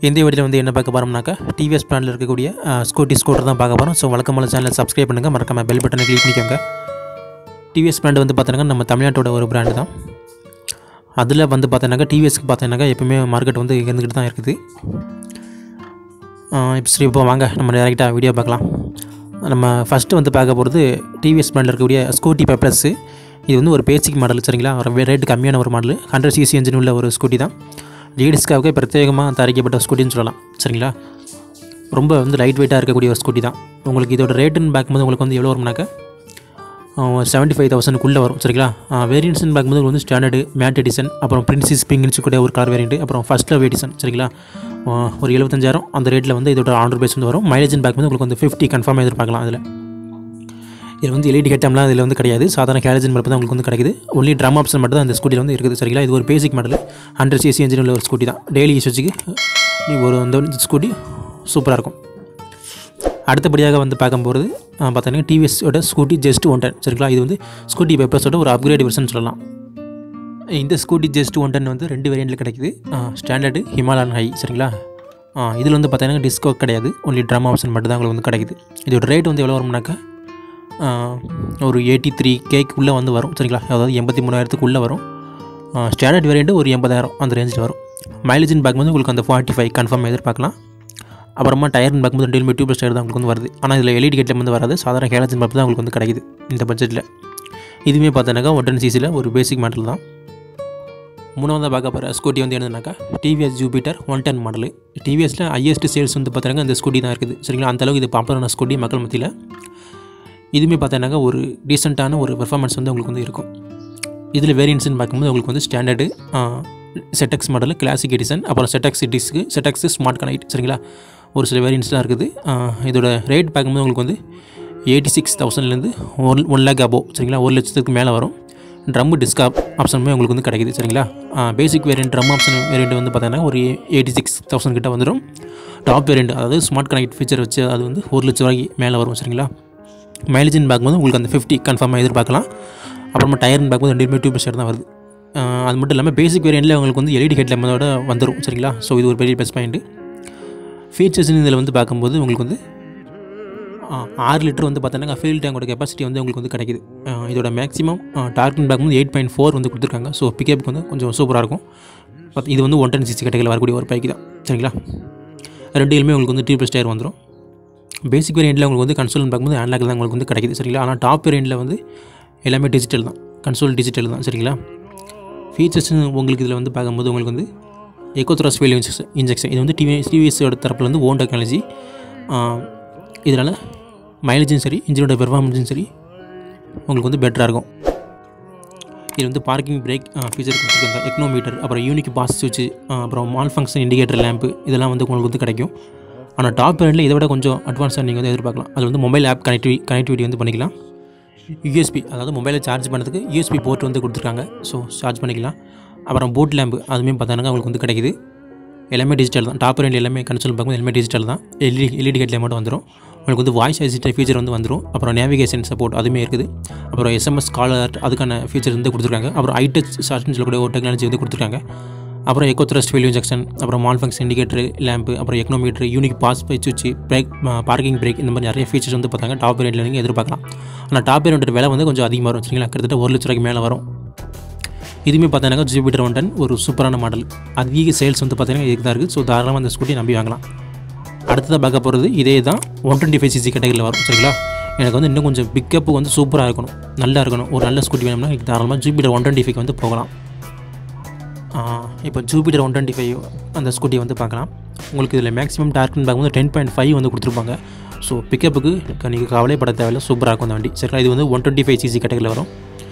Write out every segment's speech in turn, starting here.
இந்த வீடியோவில் வந்து என்ன பார்க்க போகிறோம்னாக்கா டிவிஎஸ் பிராண்டில் இருக்கக்கூடிய ஸ்கூட்டர் தான் பார்க்க போகிறோம். ஸோ வழக்கமான சேனலை சப்ஸ்கிரைப் பண்ணுங்கள், மறக்காம பெல் பட்டனை கிளிக் பண்ணிக்கோங்க. டிவிஎஸ் பிராண்டு வந்து பார்த்தீங்கன்னா நம்ம தமிழ்நாட்டோட ஒரு பிராண்டு தான். அதில் வந்து பார்த்தீங்கன்னாக்கா டிவிஎஸ்க்கு பார்த்தீங்கன்னாக்கா எப்பவுமே மார்க்கெட் வந்து இருந்துக்கிட்டு தான் இருக்குது. இப்போ வாங்க நம்ம டேரெக்டாக வீடியோ பார்க்கலாம். நம்ம ஃபஸ்ட்டு வந்து பார்க்க போகிறது டிவிஎஸ் பிராண்டில் இருக்கக்கூடிய ஸ்கூட்டி பெப்ளஸ். இது வந்து ஒரு பேசிக் மாடல், சரிங்களா? ஒரு ரேட்டு கம்மியான ஒரு மாடல், 100cc என்ஜின் உள்ள ஒரு ஸ்கூட்டி தான். லேடிஸ்க்காக பிரத்யேகமாக தயாரிக்கப்பட்ட ஸ்கூட்டின்னு சொல்லலாம், சரிங்களா? ரொம்ப வந்து லைட் வெயிட்டாக இருக்கக்கூடிய ஒரு ஸ்கூட்டி தான். உங்களுக்கு இதோட ரேட்டுன்னு பார்க்கும்போது உங்களுக்கு வந்து எவ்வளோ வரும்னாக்கா 75,000க்குள்ளே வரும், சரிங்களா? வேரியன்ட்ஸ்ன்னு பார்க்கும்போது வந்து ஸ்டாண்டர்டு, மேட் எடிஷன், அப்புறம் பிரின்சிஸ் பிங்க்னு கூட ஒரு கார் வேரியன்ட், அப்புறம் ஃபஸ்ட் லவ் எடிஷன், சரிங்களா? ஒரு 75,000 அந்த ரேட்டில் வந்து இதோட ஆன் ரோட் பேஸ் வந்து வரும். மைலேஜ்னு பார்க்கும்போது உங்களுக்கு வந்து 50 கன்ஃபார்மாக எதிர்பார்க்கலாம். இதில் வந்து எல்இடி ஹெட்லாம்லாம் இதில் வந்து கிடையாது. சாதாரண ஹேலஜன் பல்ப் தான் உங்களுக்கு வந்து கிடைக்குது. ஒன்லி ட்ரம் ஆப்ஷன் மட்டும் தான் இந்த ஸ்கூட்டியில் வந்து இருக்குது, சரிங்களா? இது ஒரு பேசிக் மாடல், 100cc என்ஜின் உள்ள ஒரு ஸ்கூட்டி தான். டெய்லி யூசேஜுக்கு ஒரு இந்த ஸ்கூட்டி சூப்பராக இருக்கும். அடுத்தபடியாக வந்து பார்க்கும்போது பார்த்தீங்கன்னா டிவிஎஸோட ஸ்கூட்டி ஜஸ்ட் 110, சரிங்களா? இது வந்து ஸ்கூட்டி பெப்ளஸோட ஒரு அப்கிரேட் வெர்ஷன் சொல்லலாம். இந்த ஸ்கூட்டி ஜஸ்ட் 110 வந்து 2 வேரியண்ட்டில் கிடைக்குது. ஸ்டாண்டர்டு, ஹிமாலயன் ஹை, சரிங்களா? இதில் வந்து பார்த்தீங்கன்னா டிஸ்கோ கிடையாது, ஒன்லி ட்ரம் ஆப்ஷன் மட்டும் தான் உங்களுக்கு வந்து கிடைக்குது. இதோட ரேட் வந்து எவ்வளோ வரும்னாக்கா ஒரு 83Kக்குள்ளே வந்து வரும், சரிங்களா? அதாவது 83,000க்குள்ளே வரும். ஸ்டாண்டர்ட் வேரியண்ட்டு ஒரு 80,000 அந்த ரேஞ்சில் வரும். மைலேஜ்னு பார்க்கும்போது உங்களுக்கு அந்த 45 கன்ஃபார்ம் எதிர்பார்க்கலாம். அப்புறமா டயர்னு பார்க்கும்போது 2 டியூப்லெஸ் டயர் தான் உங்களுக்கு வந்து வருது. ஆனால் இதில் எல்இடி ஹெட்லாம்ப் வந்து வராது. சாதாரண ஹேலஜன் பல்ப் தான் உங்களுக்கு வந்து கிடைக்குது இந்த பட்ஜெட்டில். இதுவுமே பார்த்தோன்னாக்கா 110cc ஒரு பேசிக் மாடல் தான். மூணாவதாக பார்க்க போகிற ஸ்கூட்டி வந்து என்னதுனாக்கா டிவிஎஸ் ஜூபிட்டர் 110 மாடல். டிவிஎஸில் ஹையஸ்ட் சேல்ஸ் வந்து பார்த்தீங்கன்னா இந்த ஸ்கூட்டி தான் இருக்குது, சரிங்களா? அந்தளவுக்கு இது பாப்புலரான ஸ்கூட்டி மக்கள் மத்தியில். இதுவுமே பார்த்தீங்கன்னாக்கா ஒரு டீசெண்டான ஒரு பெர்ஃபார்மன்ஸ் வந்து உங்களுக்கு வந்து இருக்கும். இதில் வேரியன்ட்ஸ்னு பார்க்கும்போது உங்களுக்கு வந்து ஸ்டாண்டர்டு, செட்டக்ஸ் மாடல், கிளாசிக் எடிஷன், அப்புறம் செட்டக்ஸு ஸ்மார்ட் கனெக்ட், சரிங்களா? ஒரு சில வேரியன்ட்ஸ்லாம் இருக்குது. இதோட ரேட் பார்க்கும்போது உங்களுக்கு வந்து 86,000லேருந்து 1 lakh அபோவ், சரிங்களா? 1 லட்சத்துக்கு மேலே வரும். ட்ரம்மு டிஸ்காப் ஆப்ஷனுமே உங்களுக்கு வந்து கிடைக்குது, சரிங்களா? பேசிக் வேரியன்ட் ட்ரம் ஆப்ஷன் வேரியன்ட் வந்து பார்த்தீங்கன்னா ஒரு 86,000 கிட்ட வந்துடும். டாப் வேரியன்ட் அதாவது ஸ்மார்ட் கனெக்ட் ஃபீச்சர் வச்சு அது வந்து 1 லட்சம் ரூபாய்க்கு மேலே வரும், சரிங்களா? மைலேஜ்னு பார்க்கும்போது உங்களுக்கு அந்த 50 கன்ஃபார்மாக எதிர்பார்க்கலாம். அப்புறமா டயர்னு பார்க்கும்போது 2 டியூப்லெஸ் டயர் தான் வருது. அது மட்டும் இல்லாமல் பேசிக் வேரியண்ட்டில் உங்களுக்கு வந்து எல்இடி ஹெட்லாம்போட வந்துடும், சரிங்களா? ஸோ இது ஒரு பெரிய ப்ளஸ் பாயிண்ட்டு. ஃபீச்சர்ஸ்னு இதில் வந்து பார்க்கும்போது உங்களுக்கு வந்து 6 லிட்டர் வந்து பார்த்தீங்கன்னா ஃபியூல் டேங்கோட கெப்பாசிட்டி வந்து உங்களுக்கு வந்து கிடைக்குது. இதோட மேக்ஸிமம் டார்க்னு பார்க்கும்போது 8.4 வந்து கொடுத்துருக்காங்க. ஸோ பிக்கப்புக்கு வந்து கொஞ்சம் சூப்பராக இருக்கும். இது வந்து 110cc கேட்டகரியில் வரக்கூடிய ஒரு பைக் தான், சரிங்களா? ரெண்டுலையுமே உங்களுக்கு வந்து டியூப்லெஸ் டயர் வந்துடும். பேசிக் வேரியண்ட்டில் உங்களுக்கு வந்து கன்சோல்னு பார்க்கும்போது ஹேண்ட்லாக் தான் உங்களுக்கு வந்து கிடைக்குது, சரிங்களா? ஆனால் டாப் வேரியண்ட்டில் வந்து எல்லாமே டிஜிட்டல் தான், கன்சோல் டிஜிட்டல் தான், சரிங்களா? ஃபீச்சர்ஸ்னு உங்களுக்கு இதில் வந்து பார்க்கும்போது உங்களுக்கு வந்து எக்கோ த்ரஸ்ட் ஃபியூல் இன்ஜெக்ஷன். இது வந்து டிவிஎஸோட தரப்பில் வந்து ஓன் டெக்னாலஜி. இதனால் மைலேஜும் சரி, இன்ஜினோட பெர்ஃபார்மன்ஸும் சரி உங்களுக்கு வந்து பெட்டராக இருக்கும். இது வந்து பார்க்கிங் பிரேக் ஃபீச்சர் கொடுத்துருக்காங்க, எக்னோமீட்டர், அப்புறம் யூனிக் பாஸ் சுவிட்ச், அப்புறம் மால் ஃபங்க்ஷன் இண்டிகேட்டர் லேம்பு, இதெல்லாம் வந்து உங்களுக்கு வந்து கிடைக்கும். ஆனால் டாப் வேரியண்ட்டில் இதை விட கொஞ்சம் அட்வான்ஸாக நீங்கள் வந்து எதிர்பார்க்கலாம். அது வந்து மொபைல் ஆப் கனெக்டிவிட்டி வந்து பண்ணிக்கலாம். யூஎஸ்பி அதாவது மொபைலில் சார்ஜ் பண்ணுறதுக்கு யூஎஸ்பி போர்ட் வந்து கொடுத்துருக்காங்க. ஸோ சார்ஜ் பண்ணிக்கலாம். அப்புறம் பூட் லேம்பு அதுவுமே பார்த்தோன்னா உங்களுக்கு வந்து கிடைக்குது. எல்லாமே டிஜிட்டல் தான். டாப் வேரியண்ட் எல்லாமே கன்சோல் பார்க்கும்போது எல்லாமே டிஜிட்டல் தான். எல்இடி ஹெட்லாம்ப் மட்டும் வந்துடும். உங்களுக்கு வந்து வாய்ஸ் அசிஸ்டன்ட் ஃபீச்சர் வந்து வந்துடும். அப்புறம் நேவிகேஷன் சப்போர்ட் அதுவுமே இருக்குது. அப்புறம் எஸ்எம்எஸ் கால் அலர்ட் அதுக்கான ஃபீச்சர் வந்து கொடுத்துருக்காங்க. அப்புறம் ஐடச் சார்ஜ்னு சொல்லக்கூடிய ஒரு டெக்னாலஜி வந்து கொடுத்துருக்காங்க. அப்புறம் எக்கோ த்ரஸ்ட் ஃபியூல் இன்ஜெக்ஷன், அப்புறம் மால் ஃபங்க்ஷன் இண்டிகேட்டர் லேம்பு, அப்புறம் எக்னோமீட்டர், யூனிக் பாஸ் சுவிட்ச், பிரேக், பார்க்கிங் பிரேக், இந்த மாதிரி நிறைய ஃபீச்சர்ஸ் வந்து பார்த்தாங்க டாப் வேரியண்ட்டில் நீங்கள் எதிர்பார்க்கலாம். ஆனால் டாப் வேரியண்ட் விலை வந்து கொஞ்சம் அதிகமாக வரும், சரிங்களா? கிட்டத்தட்ட 1 லட்ச ரூபாய்க்கு மேலே வரும். இதுவுமே பார்த்தீங்கன்னா ஜூபிட்டர் 110 ஒரு சூப்பரான மாடல். அதிக சேல்ஸ் வந்து பார்த்தீங்கன்னா இதுக்கு தான் இருக்குது. ஸோ தாராளமாக அந்த ஸ்கூட்டி நம்பி வாங்கலாம். அடுத்ததாக பார்க்க போகிறது இதே தான் 125cc கேட்டகரியில் வரும், சரிங்களா? எனக்கு வந்து இன்னும் கொஞ்சம் பிக்கப்பு வந்து சூப்பராக இருக்கணும், நல்லா இருக்கணும், ஒரு நல்ல ஸ்கூட்டி வேணும்னா தாராளமாக ஜூபிட்டர் 125 வந்து போகலாம். இப்போ ஜூபிட்டர் 125 அந்த ஸ்கூட்டி வந்து பார்க்கலாம். உங்களுக்கு இதில் மேக்ஸிமம் டார்க்னு பார்க்கும்போது 10.5 வந்து கொடுத்துருப்பாங்க. ஸோ பிக்கப்புக்கு நீங்கள் கவலைப்பட தேவையில்லை, சூப்பராக இருக்கும் அந்த வண்டி, சரிங்களா? இது வந்து 125cc கேட்டகரியில் வரும்.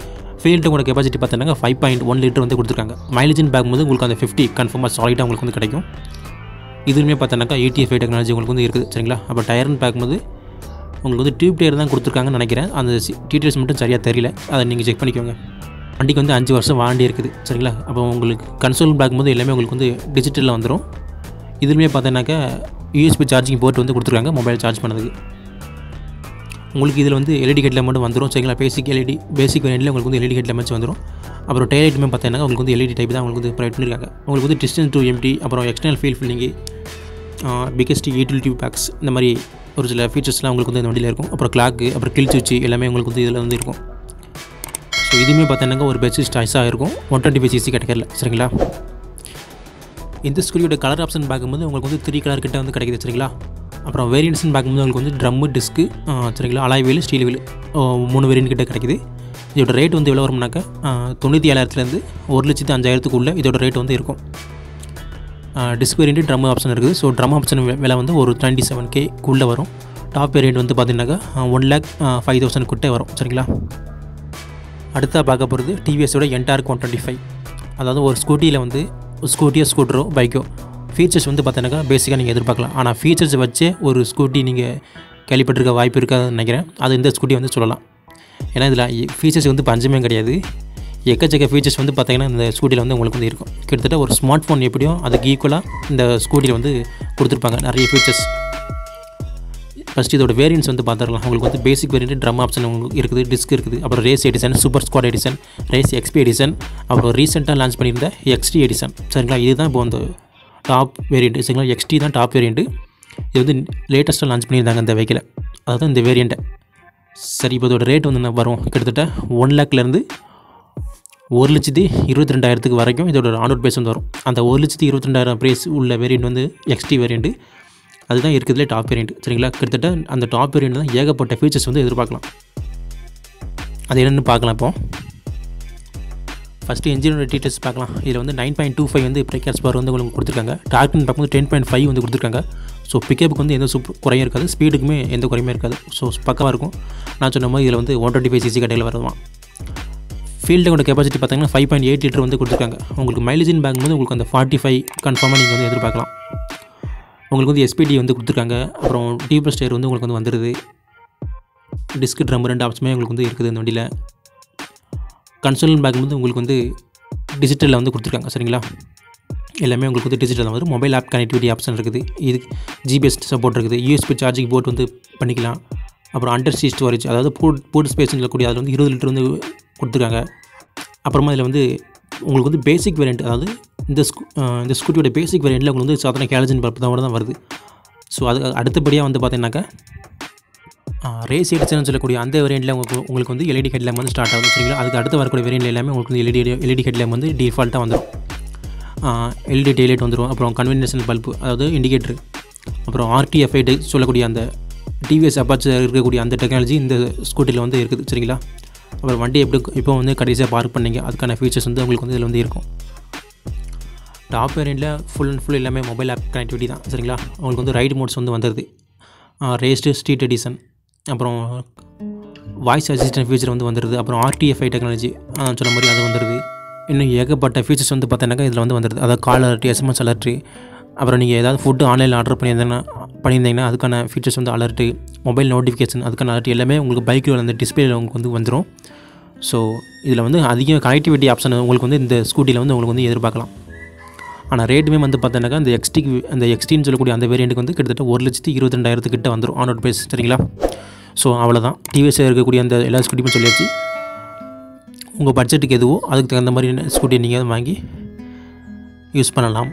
ஃபியூல் டேங்கோட கெப்பாசிட்டி பார்த்தீங்கன்னா 5.1 லிட்டர் வந்து கொடுத்துருக்காங்க. மைலேஜ்னு பார்க்கும்போது உங்களுக்கு அந்த 50 கன்ஃபார்மாக சாலிடாக உங்களுக்கு வந்து கிடைக்கும். இதுவுமே பார்த்தோன்னாக்கா ETFI டெக்னாலஜி உங்களுக்கு வந்து இருக்குது, சரிங்களா? அப்போ டயர்னு பார்க்கும்போது உங்களுக்கு வந்து டியூப் டயர் தான் கொடுத்துருக்காங்கன்னு நினைக்கிறேன். அந்த டீட்டெயில்ஸ் மட்டும் சரியாக தெரியல, அதை நீங்கள் செக் பண்ணிக்கோங்க. வண்டிக்கு வந்து 5 வருஷம் வாரண்டி இருக்குது, சரிங்களா? அப்போ உங்களுக்கு கன்சோல் பார்க்கும்போது எல்லாமே உங்களுக்கு வந்து டிஜிட்டலில் வந்துடும். இதுலேயுமே பார்த்தீங்கன்னாக்கா யூஎஸ்பி சார்ஜிங் போர்ட் வந்து கொடுத்துருக்காங்க மொபைல் சார்ஜ் பண்ணதுக்கு. உங்களுக்கு இதில் வந்து எல்இடி ஹெட்லாம்ப் மட்டும் வந்துடும், சரிங்களா? பேசிக் வேரியண்ட்டில் உங்களுக்கு வந்து எல்இடி ஹெட்லாம்ப் வந்துடும். அப்புறம் டயலைட்டுமே பார்த்தீங்கன்னா உங்களுக்கு வந்து எல்இடி டைப் தான் உங்களுக்கு வந்து ப்ரொவைட் பண்ணியிருக்காங்க. உங்களுக்கு வந்து டிஸ்டன்ஸ் டு எம்டி, அப்புறம் external fuel filling, biggest utility bags இந்த மாதிரி ஒரு சில ஃபீச்சர்ஸ்லாம் உங்களுக்கு வந்து இந்த வண்டியில் இருக்கும். அப்புறம் கிளாக்கு, அப்புறம் கில் சுவிட்ச் எல்லாமே உங்களுக்கு வந்து இதில் வந்து இருக்கும். ஸோ இதுவுமே பார்த்தீங்கன்னா ஒரு பெஸ்ட் சாய்ஸாக இருக்கும் 125cc கேட்டகரியில். சரிங்களா? இந்த ஸ்கூட்டியோட கலர் ஆப்ஷன் பார்க்கும்போது உங்களுக்கு வந்து 3 கலர் கிட்ட வந்து கிடைக்குது. சரிங்களா? அப்புறம் வேரியன்ட்ஸ்னு பார்க்கும்போது உங்களுக்கு வந்து ட்ரம்மு, டிஸ்க்கு, சரிங்களா, alloy wheel, steel wheel 3 variant கிட்ட கிடைக்குது. இதோட ரேட் வந்து எவ்வளோ வரும்னாக்கா 97,000லேருந்து 1,05,000க்குள்ளே இதோட ரேட் வந்து இருக்கும். டிஸ்க் வேரியன்ட் ட்ரம் ஆப்ஷன் இருக்குது. ஸோ ட்ரம் ஆப்ஷன் விலை வந்து ஒரு 27K வரும். டாப் வேரியன்ட் வந்து பார்த்தீங்கன்னாக்கா 1,05,000 கிட்டே வரும். சரிங்களா? அடுத்தா பார்க்க போகிறது டிவிஎஸோட என்டார்க் 125. அதாவது ஒரு ஸ்கூட்டியில் வந்து ஸ்கூட்டியோ ஸ்கூட்டரோ பைக்கோ ஃபீச்சர்ஸ் வந்து பார்த்தீங்கன்னாக்கா பேசிக்காக நீங்கள் எதிர்பார்க்கலாம். ஆனால் ஃபீச்சர்ஸ் வச்சே ஒரு ஸ்கூட்டி நீங்கள் கேள்விப்பட்டிருக்க வாய்ப்பு இருக்காதுன்னு நினைக்கிறேன். அது இந்த ஸ்கூட்டி வந்து சொல்லலாம். ஏன்னா இதில் ஃபீச்சர்ஸ் வந்து பஞ்சமே கிடையாது. எக்கச்சக்க ஃபீச்சர்ஸ் வந்து பார்த்திங்கன்னா இந்த ஸ்கூட்டியில் வந்து உங்களுக்கு வந்து இருக்கும். கிட்டத்தட்ட ஒரு ஸ்மார்ட் ஃபோன் எப்படியோ அதுக்கு ஈக்குவலாக இந்த ஸ்கூட்டியில் வந்து கொடுத்துருப்பாங்க நிறைய ஃபீச்சர்ஸ். ஃபஸ்ட்டு இதோட வேரியன்ட்ஸ் வந்து பார்த்துக்கலாம். உங்களுக்கு வந்து பேசிக் வேரியன்ட் ட்ரம் ஆப்ஷன் உங்களுக்கு இருக்குது, டிஸ்க் இருக்குது, அப்புறம் race edition, super squad edition, race XP edition, அப்புறம் ரீசெண்டாக லான்ச் பண்ணியிருந்த எக்ஸ்டி எடிஷன். சரிங்களா? இதுதான் இப்போ வந்து டாப் வேரியண்ட். சரிங்களா? எக்ஸ்டி தான் டாப் வேரியண்ட்டு. இது வந்து லேட்டஸ்ட்டாக லான்ச் பண்ணியிருந்தாங்க இந்த வெஹிக்கிளை, அதாவது இந்த வேரியண்ட்டை. சரி, இப்போ இதோட ரேட் வந்து வரும் கிட்டத்தட்ட 1 லேக்லேருந்து 1,22,000 வரைக்கும் இதோட ஆன்ரோட் ப்ரைஸ் வந்து வரும். அந்த 1,22,000 ப்ரைஸ் உள்ள வேரியண்ட் வந்து எக்ஸ்டி வேரியண்ட்டு. அதுதான் இருக்கிறதுலே டாப் வேரியண்ட். சரிங்களா? கிட்டத்தட்ட அந்த டாப் வேரியண்ட் தான் ஏகப்பட்ட ஃபீச்சர்ஸ் வந்து எதிர்பார்க்கலாம். அது என்னென்னு பார்க்கலாம். இப்போ ஃபஸ்ட்டு இன்ஜினோட டீட்டெயில்ஸ் பார்க்கலாம். இதில் வந்து 9.25 வந்து பிரேக்கர்ஸ் பவர் வந்து உங்களுக்கு கொடுத்துருக்காங்க. டார்க்னு பார்க்கும்போது 10.5 வந்து கொடுத்துருக்காங்க. ஸோ பிக்கப்புக்கு வந்து எந்த குறையும் இருக்காது, ஸ்பீடுக்குமே எந்த குறையுமே இருக்காது. ஸோ பக்கமாக இருக்கும். நான் சொன்ன மாதிரி இதில் வந்து 125cc கடையில் வருவான். ஃபீல்டோட கெப்பாசிட்டி பார்த்தீங்கன்னா 5.8 லிட்டர் வந்து கொடுத்துருக்காங்க. உங்களுக்கு மைலேஜின் பார்க்கும்போது உங்களுக்கு அந்த 45 கன்ஃபார்மாக நீங்கள் வந்து எதிர்பார்க்கலாம். உங்களுக்கு வந்து எஸ்பிடி வந்து கொடுத்துருக்காங்க. அப்புறம் டியூப்லெஸ் டயர் வந்து உங்களுக்கு வந்து வந்துடுது. டிஸ்க், ட்ரம் 2 ஆப்ஷனுமே உங்களுக்கு வந்து இருக்குது இந்த வண்டியில். கன்சோல்னு பார்க்கும்போது உங்களுக்கு வந்து டிஜிட்டலில் வந்து கொடுத்துருக்காங்க. சரிங்களா? எல்லாமே உங்களுக்கு வந்து டிஜிட்டல் தான் வரும். மொபைல் ஆப் கனெக்டிவிட்டி ஆப்ஷன் இருக்குது. இது ஜிபிஎஸ் சப்போர்ட் இருக்குது. யூஎஸ்பி சார்ஜிங் போர்ட் வந்து பண்ணிக்கலாம். அப்புறம் அண்டர் சீட் ஸ்டோரேஜ், அதாவது பூட் ஸ்பேஸ்னு சொல்லக்கூடிய அதில் வந்து 20 லிட்டர் வந்து கொடுத்துருக்காங்க. அப்புறமா இதில் வந்து உங்களுக்கு வந்து பேசிக் வேரியண்ட், அதாவது இந்த ஸ்கூட்டியோட பேசிக் வேரியண்ட்டில் உங்களுக்கு வந்து சாதாரண கேலஜின் பல்ப் தான் வருது. ஸோ அது அடுத்தபடியாக வந்து பார்த்தீங்கன்னாக்கா ரேஸ் எடிஷன் சொல்லக்கூடிய அந்த வேரியண்ட்டில் உங்களுக்கு வந்து எல்இடி ஹெட்லேம்ப் வந்து ஸ்டார்ட் ஆகும். சரிங்களா? அதுக்கு அடுத்து வரக்கூடிய வேரியண்ட் எல்லாமே உங்களுக்கு வந்து எல்இடி ஹெட்லேம்ப் வந்து டிஃபால்ட்டாக வந்துடும். எல்இடி டெய்லைட் வந்துடும். அப்புறம் கன்வென்ஷனல் பல்பு, அதாவது இண்டிகேட்டர், அப்புறம் RTFI சொல்லக்கூடிய அந்த டிவிஎஸ் அப்பாச்சில் இருக்கக்கூடிய அந்த டெக்னாலஜி இந்த ஸ்கூட்டியில் வந்து இருக்குது. சரிங்களா? அப்புறம் வண்டி இப்போ வந்து கடைசியாக பார்க் பண்ணிங்க அதுக்கான ஃபீச்சர்ஸ் வந்து உங்களுக்கு வந்து இதில் வந்து இருக்கும். டாப் வேரியண்ட்டில் ஃபுல் அண்ட் ஃபுல் எல்லாமே மொபைல் ஆப் கனெக்டிவிட்டி தான். சரிங்களா? உங்களுக்கு வந்து ரைடு மோட்ஸ் வந்து வந்துடுது. ரேஸ்டு ஸ்ட்ரீட் எடிஷன், அப்புறம் வாய்ஸ் அசிஸ்டன்ட் ஃபீச்சர் வந்து வந்துடுது. அப்புறம் RTFI டெக்னாலஜி சொன்ன மாதிரி அது வந்துடுது. இன்னும் ஏகப்பட்ட ஃபீச்சர்ஸ் வந்து பார்த்தீங்கன்னாக்கா இதில் வந்து வந்துடுது. அதாவது கால் அலர்ட், SMS அலர்ட்டு, அப்புறம் நீங்கள் ஏதாவது ஃபுட்டு ஆன்லைனில் ஆர்டர் பண்ணியிருந்தீங்கன்னா அதுக்கான ஃபீச்சர்ஸ் வந்து அலர்ட்டு, மொபைல் நோட்டிஃபிகேஷன் அதுக்கான அலர்ட் எல்லாமே உங்களுக்கு பைக்கில் அந்த டிஸ்பிளேயில் உங்களுக்கு வந்து வந்துடும். ஸோ இதில் வந்து அதிக கனெக்டிவிட்டி ஆப்ஷன் உங்களுக்கு வந்து இந்த ஸ்கூட்டியில் வந்து உங்களுக்கு வந்து எதிர்பார்க்கலாம். ஆனால் ரேட்டுமே வந்து பார்த்தீங்கன்னாக்கா அந்த எக்ஸ்டின்னு சொல்லக்கூடிய அந்த வேரியண்ட்டுக்கு வந்து கிட்டத்தட்ட 1,22,000 கிட்ட வந்துடும் ஆன் ரோட் ப்ரைஸ். சரிங்களா? ஸோ அவ்வளோதான். டிவிஎஸ்ஸில் இருக்கக்கூடிய அந்த எல்லா ஸ்கூட்டியுமே சொல்லியாச்சு. உங்கள் பட்ஜெட்டுக்கு எதுவோ அதுக்கு தகுந்த மாதிரி ஸ்கூட்டியை நீங்கள் வாங்கி யூஸ் பண்ணலாம்.